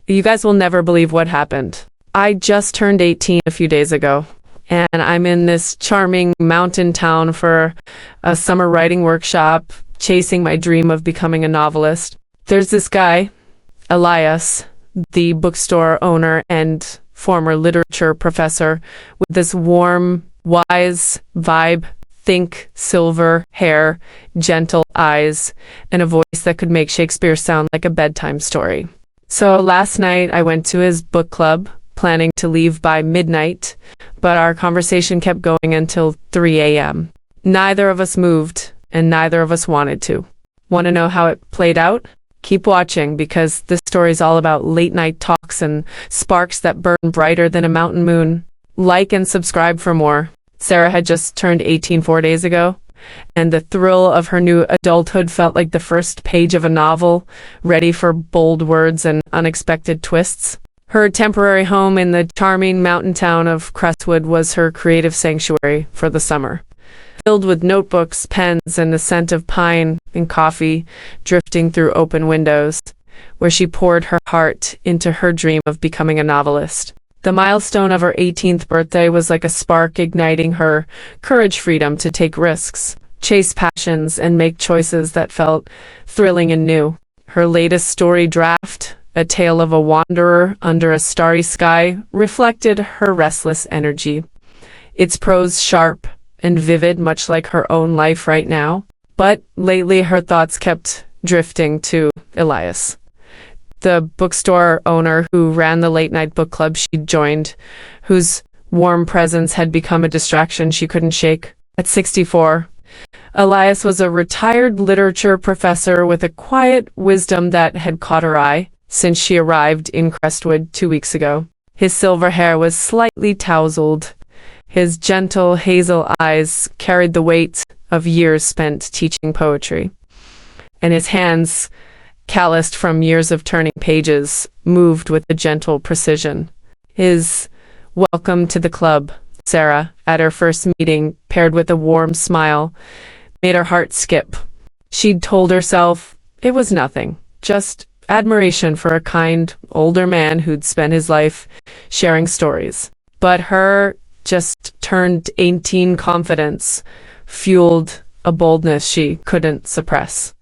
You guys will never believe what happened. I just turned 18 a few days ago, and I'm in this charming mountain town for a summer writing workshop, chasing my dream of becoming a novelist. There's this guy, Elias, the bookstore owner and former literature professor, with this warm, wise vibe, think silver hair, gentle eyes, and a voice that could make Shakespeare sound like a bedtime story. So last night I went to his book club, planning to leave by midnight, but our conversation kept going until 3 a.m. Neither of us moved, and neither of us wanted to. Want to know how it played out? Keep watching, because this story is all about late night talks and sparks that burn brighter than a mountain moon. Like and subscribe for more. Sarah had just turned 18 4 days ago, and the thrill of her new adulthood felt like the first page of a novel, ready for bold words and unexpected twists. Her temporary home in the charming mountain town of Crestwood was her creative sanctuary for the summer, filled with notebooks, pens, and the scent of pine and coffee drifting through open windows, where she poured her heart into her dream of becoming a novelist. The milestone of her 18th birthday was like a spark igniting her courage, freedom to take risks, chase passions, and make choices that felt thrilling and new. Her latest story draft, A Tale of a Wanderer Under a Starry Sky, reflected her restless energy. Its prose sharp and vivid, much like her own life right now. But lately her thoughts kept drifting to Elias, the bookstore owner who ran the late-night book club she'd joined, whose warm presence had become a distraction she couldn't shake. At 64, Elias was a retired literature professor with a quiet wisdom that had caught her eye since she arrived in Crestwood 2 weeks ago. His silver hair was slightly tousled. His gentle hazel eyes carried the weight of years spent teaching poetry, and his hands, calloused from years of turning pages, moved with a gentle precision. His welcome to the club, Sarah, at her first meeting, paired with a warm smile, made her heart skip. She'd told herself it was nothing, just admiration for a kind, older man who'd spent his life sharing stories. But her just turned 18 confidence fueled a boldness she couldn't suppress.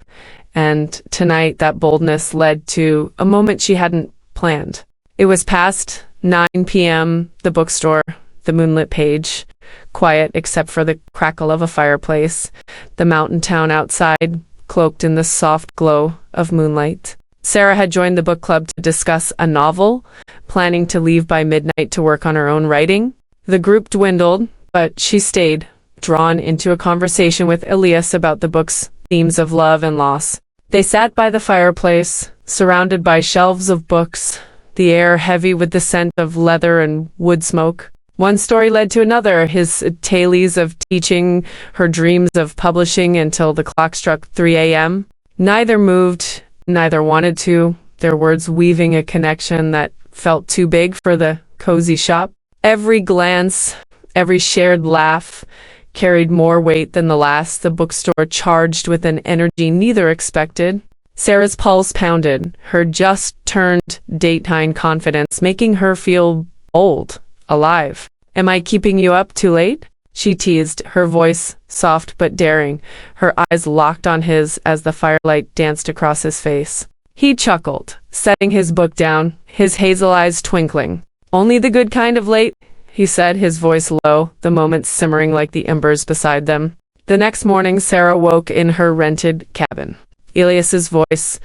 And tonight that boldness led to a moment she hadn't planned. It was past 9 p.m., the bookstore, the moonlit page, quiet except for the crackle of a fireplace, the mountain town outside, cloaked in the soft glow of moonlight. Sarah had joined the book club to discuss a novel, planning to leave by midnight to work on her own writing. The group dwindled, but she stayed, drawn into a conversation with Elias about the book's themes of love and loss. They sat by the fireplace, surrounded by shelves of books, the air heavy with the scent of leather and wood smoke. One story led to another, his tales of teaching, her dreams of publishing, until the clock struck 3 a.m. Neither moved, neither wanted to, their words weaving a connection that felt too big for the cozy shop. Every glance, every shared laugh carried more weight than the last, the bookstore charged with an energy neither expected. Sarah's pulse pounded, her just-turned daytime confidence making her feel bold, alive. "Am I keeping you up too late?" she teased, her voice soft but daring, her eyes locked on his as the firelight danced across his face. He chuckled, setting his book down, his hazel eyes twinkling. "Only the good kind of late," he said, his voice low, the moments simmering like the embers beside them. The next morning, Sarah woke in her rented cabin. Elias's voice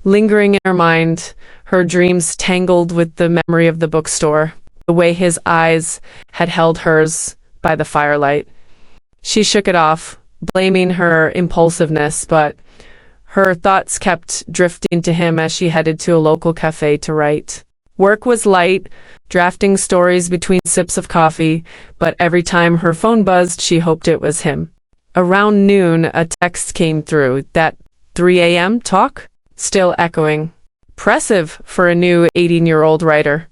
lingering in her mind, her dreams tangled with the memory of the bookstore, the way his eyes had held hers by the firelight. She shook it off, blaming her impulsiveness, but her thoughts kept drifting to him as she headed to a local cafe to write. Work was light, drafting stories between sips of coffee, but every time her phone buzzed, she hoped it was him. Around noon, a text came through, that 3 a.m. talk, still echoing. Impressive for a new 18-year-old writer.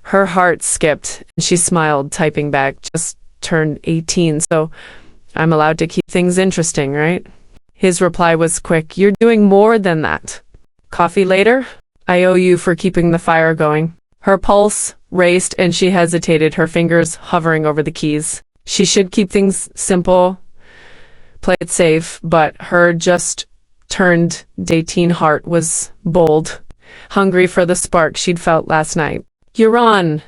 Her heart skipped, and she smiled, typing back, "Just turned 18, so I'm allowed to keep things interesting, right?" His reply was quick, "You're doing more than that." "Coffee later?" I owe you for keeping the fire going. Her pulse raced and she hesitated, her fingers hovering over the keys. She should keep things simple, play it safe, but her just turned 18 heart was bold, hungry for the spark she'd felt last night. You're on.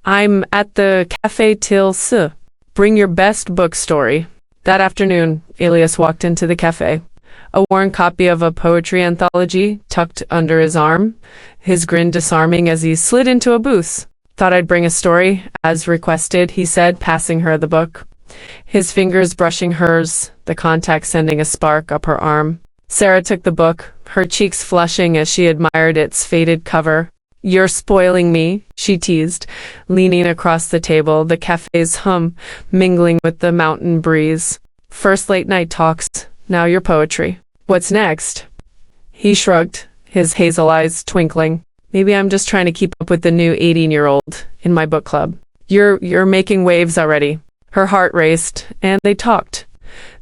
I'm at the Café till 6. Bring your best book story. That afternoon, Elias walked into the cafe, a worn copy of a poetry anthology tucked under his arm, his grin disarming as he slid into a booth. Thought I'd bring a story, as requested, he said, passing her the book. His fingers brushing hers, the contact sending a spark up her arm. Sarah took the book, her cheeks flushing as she admired its faded cover. You're spoiling me, she teased, leaning across the table, the cafe's hum mingling with the mountain breeze. First late night talks, now your poetry. What's next? He shrugged, his hazel eyes twinkling. Maybe I'm just trying to keep up with the new 18-year-old in my book club. You're making waves already. Her heart raced, and they talked.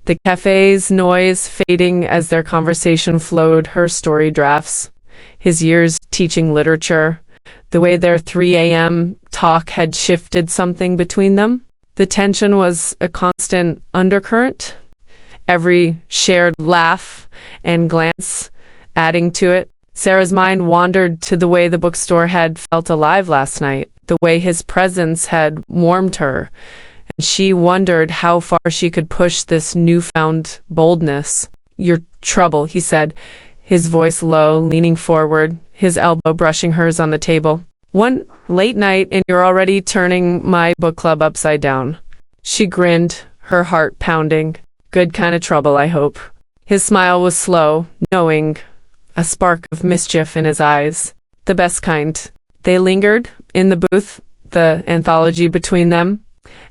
The cafe's noise fading as their conversation flowed, her story drafts. His years teaching literature, the way their 3 a.m. talk had shifted something between them. The tension was a constant undercurrent, every shared laugh and glance adding to it. Sarah's mind wandered to the way the bookstore had felt alive last night, the way his presence had warmed her, and she wondered how far she could push this newfound boldness. Your trouble, he said, his voice low, leaning forward, his elbow brushing hers on the table. One late night and you're already turning my book club upside down. She grinned, her heart pounding. Good kind of trouble, I hope. His smile was slow, knowing, a spark of mischief in his eyes. The best kind. They lingered in the booth, the anthology between them,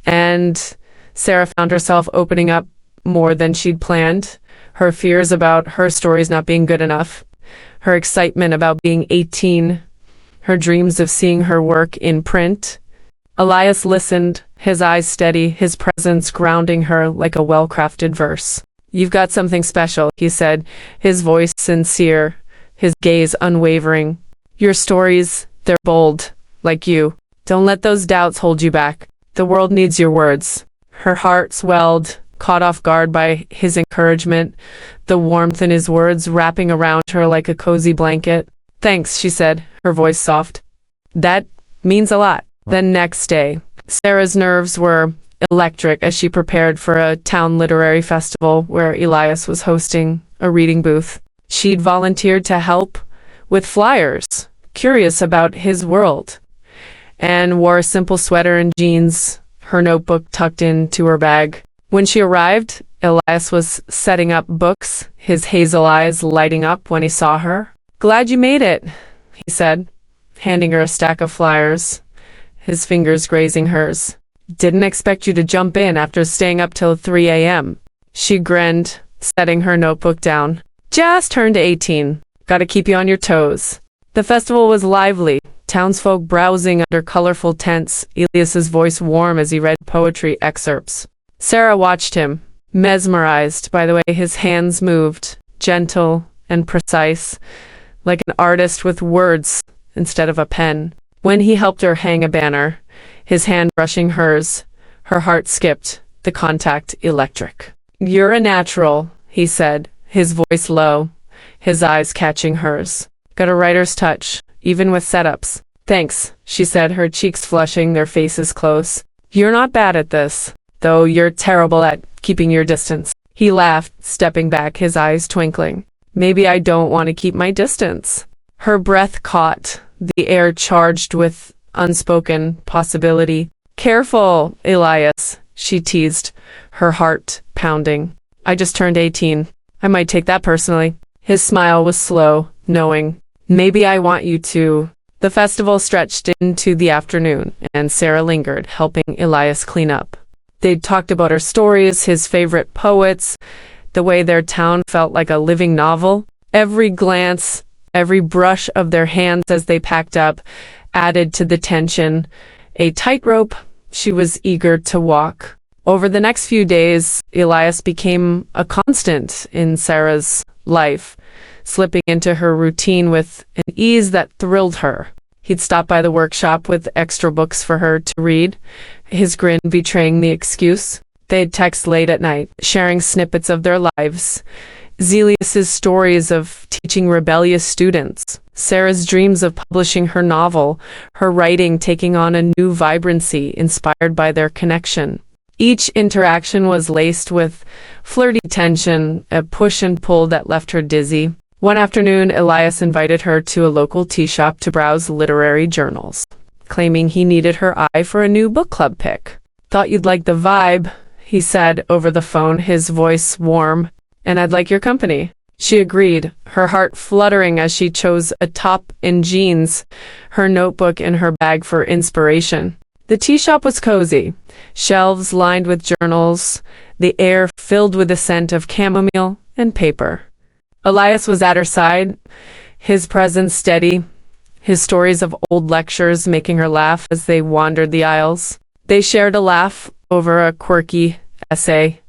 and Sarah found herself opening up more than she'd planned. Her fears about her stories not being good enough, her excitement about being 18, her dreams of seeing her work in print. Elias listened, his eyes steady, his presence grounding her like a well-crafted verse. You've got something special, he said, his voice sincere, his gaze unwavering. Your stories, they're bold, like you. Don't let those doubts hold you back. The world needs your words. Her heart swelled, caught off guard by his encouragement, the warmth in his words wrapping around her like a cozy blanket. Thanks, she said, her voice soft. That means a lot. The next day, Sarah's nerves were electric as she prepared for a town literary festival where Elias was hosting a reading booth. She'd volunteered to help with flyers, curious about his world, and wore a simple sweater and jeans, her notebook tucked into her bag. When she arrived, Elias was setting up books, his hazel eyes lighting up when he saw her. Glad you made it, he said, handing her a stack of flyers, his fingers grazing hers. Didn't expect you to jump in after staying up till 3 a.m. She grinned, setting her notebook down. Just turned 18. Gotta keep you on your toes. The festival was lively, townsfolk browsing under colorful tents, Elias's voice warm as he read poetry excerpts. Sarah watched him, mesmerized by the way his hands moved, gentle and precise, like an artist with words instead of a pen. When he helped her hang a banner, his hand brushing hers, her heart skipped, the contact electric. You're a natural, he said, his voice low, his eyes catching hers. Got a writer's touch, even with setups. Thanks, she said, her cheeks flushing, their faces close. You're not bad at this, though you're terrible at keeping your distance. He laughed, stepping back, his eyes twinkling. Maybe I don't want to keep my distance. Her breath caught, the air charged with unspoken possibility. Careful, Elias, she teased, her heart pounding. I just turned 18. I might take that personally. His smile was slow, knowing. Maybe I want you to. The festival stretched into the afternoon, and Sarah lingered, helping Elias clean up. They'd talked about her stories, his favorite poets, the way their town felt like a living novel. Every glance, every brush of their hands as they packed up added to the tension. A tightrope she was eager to walk. Over the next few days, Elias became a constant in Sarah's life, slipping into her routine with an ease that thrilled her. He'd stop by the workshop with extra books for her to read, his grin betraying the excuse. They'd text late at night, sharing snippets of their lives. Zelius's stories of teaching rebellious students, Sarah's dreams of publishing her novel, her writing taking on a new vibrancy inspired by their connection. Each interaction was laced with flirty tension, a push and pull that left her dizzy. One afternoon, Elias invited her to a local tea shop to browse literary journals, claiming he needed her eye for a new book club pick. "Thought you'd like the vibe," he said over the phone, his voice warm, "and I'd like your company." She agreed, her heart fluttering as she chose a top and jeans, her notebook in her bag for inspiration. The tea shop was cozy, shelves lined with journals, the air filled with the scent of chamomile and paper. Elias was at her side, his presence steady, his stories of old lectures making her laugh as they wandered the aisles. They shared a laugh over a quirky essay,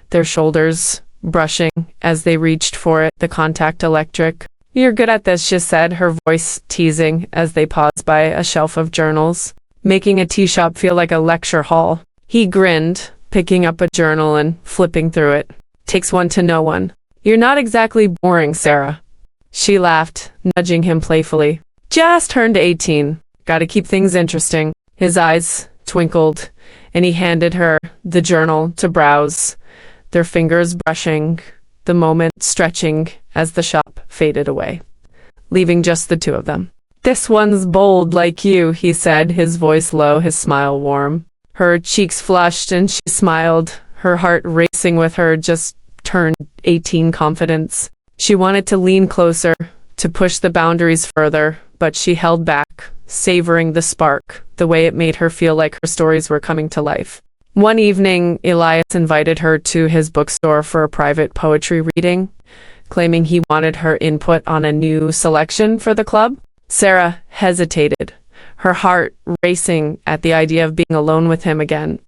their shoulders brushing as they reached for it, the contact electric. "You're good at this," she said, her voice teasing as they paused by a shelf of journals, making a tea shop feel like a lecture hall. He grinned, picking up a journal and flipping through it. "Takes one to know one." "You're not exactly boring, Sarah." She laughed, nudging him playfully. "Just turned 18. Gotta keep things interesting." His eyes twinkled, and he handed her the journal to browse, their fingers brushing, the moment stretching as the shop faded away, leaving just the two of them. "This one's bold like you," he said, his voice low, his smile warm. Her cheeks flushed and she smiled, her heart racing with her just turned 18 confidence. She wanted to lean closer, to push the boundaries further, but she held back, savoring the spark, the way it made her feel like her stories were coming to life. One evening, Elias invited her to his bookstore for a private poetry reading, claiming he wanted her input on a new selection for the club. Sarah hesitated, her heart racing at the idea of being alone with him again.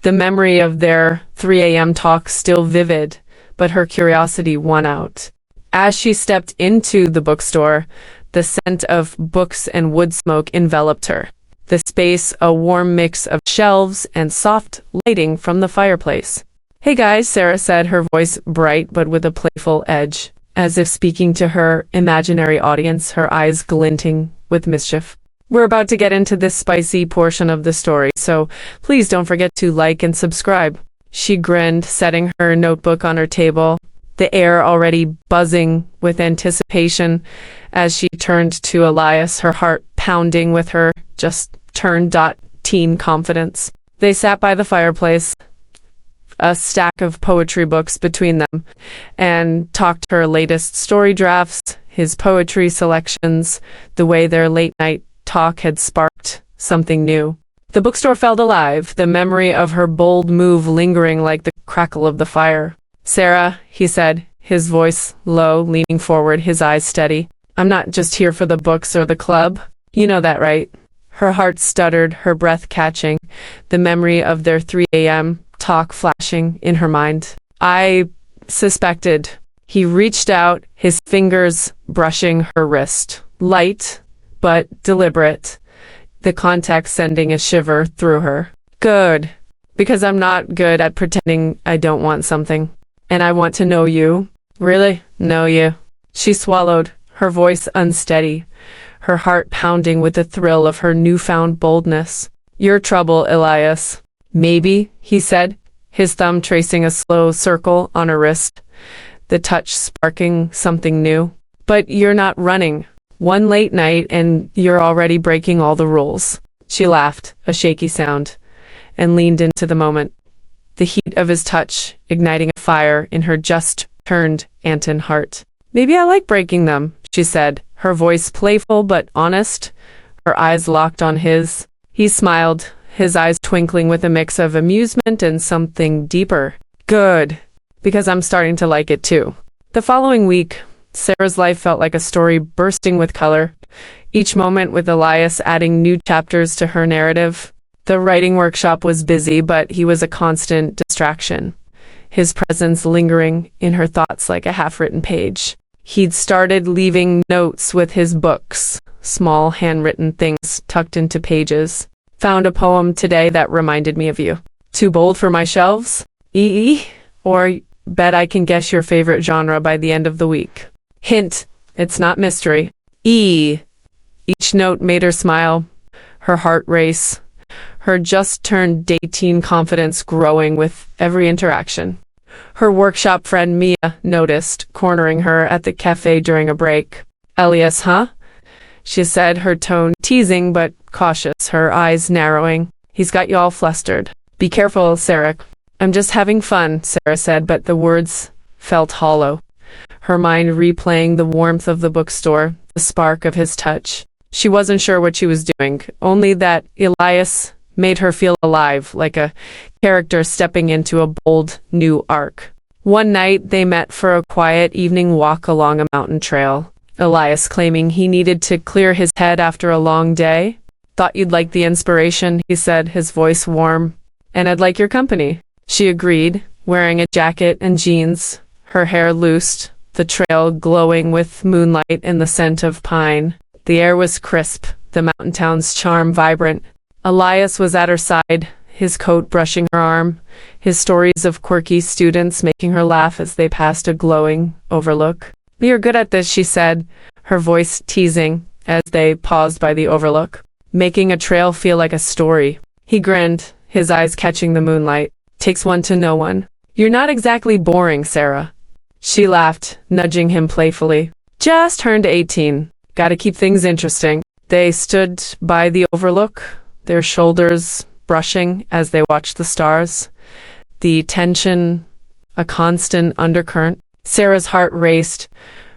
The memory of their 3 a.m. talk still vivid, but her curiosity won out. As she stepped into the bookstore, the scent of books and wood smoke enveloped her. The space, a warm mix of shelves and soft lighting from the fireplace. "Hey guys," Sarah said, her voice bright but with a playful edge, as if speaking to her imaginary audience, her eyes glinting with mischief. "We're about to get into this spicy portion of the story, so please don't forget to like and subscribe." She grinned, setting her notebook on her table, the air already buzzing with anticipation as she turned to Elias, her heart pounding with her just turned teen confidence. They sat by the fireplace, a stack of poetry books between them, and talked her latest story drafts, his poetry selections, the way their late night talk had sparked something new. The bookstore felt alive, the memory of her bold move lingering like the crackle of the fire. "Sarah," he said, his voice low, leaning forward, his eyes steady. "I'm not just here for the books or the club. You know that, right?" Her heart stuttered, her breath catching, the memory of their 3 a.m. talk flashing in her mind. "I suspected." He reached out, his fingers brushing her wrist, light but deliberate, the contact sending a shiver through her. "Good, because I'm not good at pretending I don't want something. And I want to know you." "Really? Know you?" She swallowed, her voice unsteady, her heart pounding with the thrill of her newfound boldness. "You're trouble, Elias." "Maybe," he said, his thumb tracing a slow circle on her wrist, the touch sparking something new. "But you're not running. One late night and you're already breaking all the rules." She laughed, a shaky sound, and leaned into the moment, the heat of his touch igniting a fire in her just-turned Anton heart. "Maybe I like breaking them," she said, her voice playful but honest, her eyes locked on his. He smiled, his eyes twinkling with a mix of amusement and something deeper. "Good, because I'm starting to like it too." The following week, Sarah's life felt like a story bursting with color, each moment with Elias adding new chapters to her narrative. The writing workshop was busy, but he was a constant distraction, his presence lingering in her thoughts like a half-written page. He'd started leaving notes with his books, small handwritten things tucked into pages. Found a poem today that reminded me of you. Too bold for my shelves? Or bet I can guess your favorite genre by the end of the week. Hint, it's not mystery. E. Each note made her smile, her heart race, her just-turned 18 confidence growing with every interaction. Her workshop friend Mia noticed, cornering her at the cafe during a break. Elias, huh? She said, her tone teasing but cautious, her eyes narrowing. He's got you all flustered. Be careful, Sarah. I'm just having fun, Sarah said, but the words felt hollow. Her mind replaying the warmth of the bookstore, the spark of his touch. She wasn't sure what she was doing, only that Elias made her feel alive, like a character stepping into a bold, new arc. One night, they met for a quiet evening walk along a mountain trail. Elias claiming he needed to clear his head after a long day. Thought you'd like the inspiration, he said, his voice warm. And I'd like your company. She agreed, wearing a jacket and jeans, her hair loosed, the trail glowing with moonlight and the scent of pine. The air was crisp, the mountain town's charm vibrant. Elias was at her side, his coat brushing her arm, his stories of quirky students making her laugh as they passed a glowing overlook. You're good at this, she said, her voice teasing as they paused by the overlook, making a trail feel like a story. He grinned, his eyes catching the moonlight. Takes one to know one. You're not exactly boring, Sarah. She laughed, nudging him playfully. Just turned 18. Gotta keep things interesting. They stood by the overlook, their shoulders brushing as they watched the stars. The tension, a constant undercurrent. Sarah's heart raced,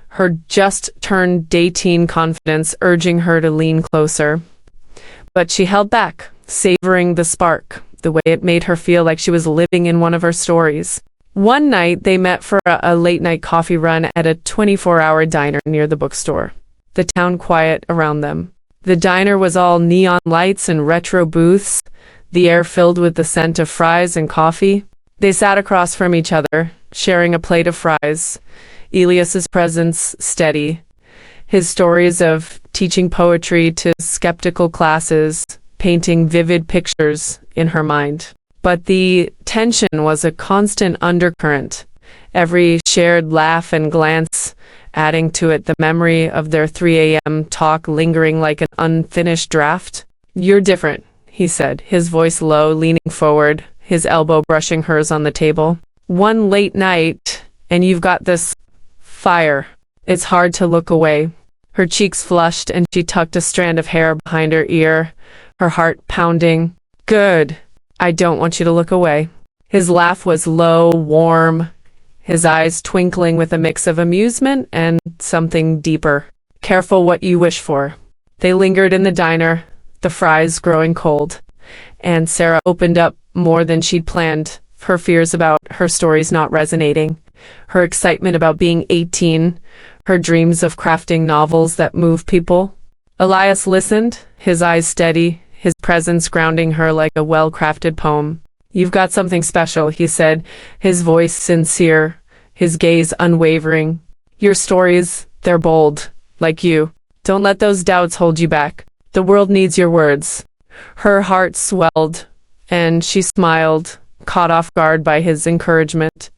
her just-turned 18 confidence urging her to lean closer. But she held back, savoring the spark, the way it made her feel like she was living in one of her stories. One night, they met for a late-night coffee run at a 24-hour diner near the bookstore. The town quiet around them. The diner was all neon lights and retro booths, the air filled with the scent of fries and coffee. They sat across from each other, sharing a plate of fries, Elias's presence steady, his stories of teaching poetry to skeptical classes, painting vivid pictures in her mind. But the tension was a constant undercurrent, every shared laugh and glance adding to it, the memory of their 3 a.m. talk lingering like an unfinished draft. You're different, he said, his voice low, leaning forward, his elbow brushing hers on the table. One late night, and you've got this fire. It's hard to look away. Her cheeks flushed, and she tucked a strand of hair behind her ear, her heart pounding. Good. I don't want you to look away. His laugh was low, warm, his eyes twinkling with a mix of amusement and something deeper. Careful what you wish for. They lingered in the diner, the fries growing cold, and Sarah opened up more than she'd planned, her fears about her stories not resonating, her excitement about being 18, her dreams of crafting novels that move people. Elias listened, his eyes steady, his presence grounding her like a well-crafted poem. You've got something special, he said, his voice sincere, his gaze unwavering. Your stories, they're bold, like you. Don't let those doubts hold you back. The world needs your words. Her heart swelled, and she smiled, caught off guard by his encouragement.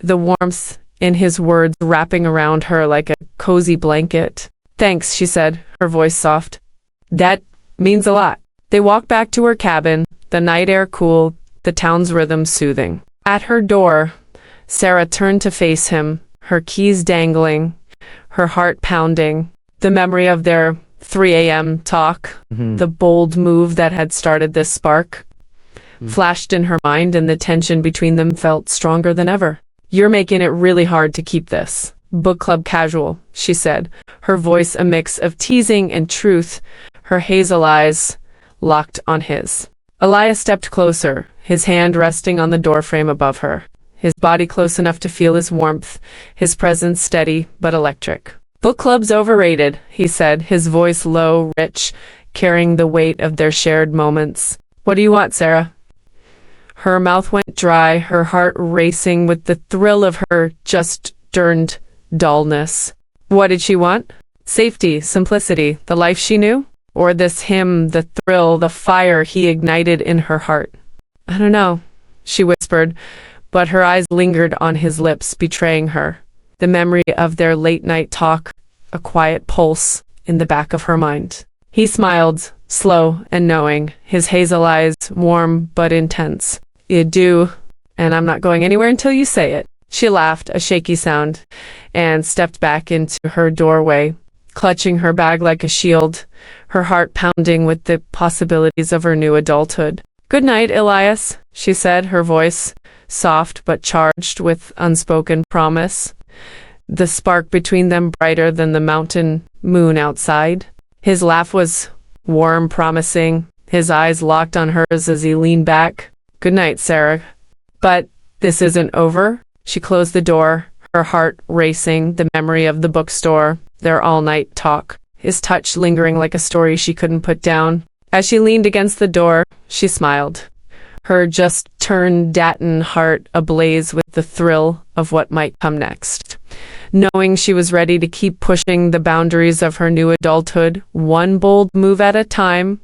The warmth in his words wrapping around her like a cozy blanket. Thanks, she said, her voice soft. That means a lot. They walked back to her cabin, the night air cool, the town's rhythm soothing. At her door, Sarah turned to face him, her keys dangling, her heart pounding. The memory of their 3 a.m. talk, the bold move that had started this spark, flashed in her mind, and the tension between them felt stronger than ever. You're making it really hard to keep this book club casual, she said, her voice a mix of teasing and truth, her hazel eyes locked on his. Elias stepped closer, his hand resting on the doorframe above her, his body close enough to feel his warmth, his presence steady but electric. Book club's overrated, he said, his voice low, rich, carrying the weight of their shared moments. What do you want, Sarah? Her mouth went dry, her heart racing with the thrill of her just-turned dullness. What did she want? Safety, simplicity, the life she knew? Or this him, the thrill, the fire he ignited in her heart? I don't know, she whispered, but her eyes lingered on his lips, betraying her. The memory of their late-night talk, a quiet pulse in the back of her mind. He smiled, slow and knowing, his hazel eyes warm but intense. You do, and I'm not going anywhere until you say it. She laughed, a shaky sound, and stepped back into her doorway, clutching her bag like a shield, her heart pounding with the possibilities of her new adulthood. "Good night, Elias," she said, her voice soft but charged with unspoken promise, the spark between them brighter than the mountain moon outside. His laugh was warm, promising, his eyes locked on hers as he leaned back. "Good night, Sarah. But this isn't over." She closed the door, her heart racing, the memory of the bookstore, their all-night talk, his touch lingering like a story she couldn't put down. As she leaned against the door, she smiled, her just-turned-Datton heart ablaze with the thrill of what might come next. Knowing she was ready to keep pushing the boundaries of her new adulthood, one bold move at a time,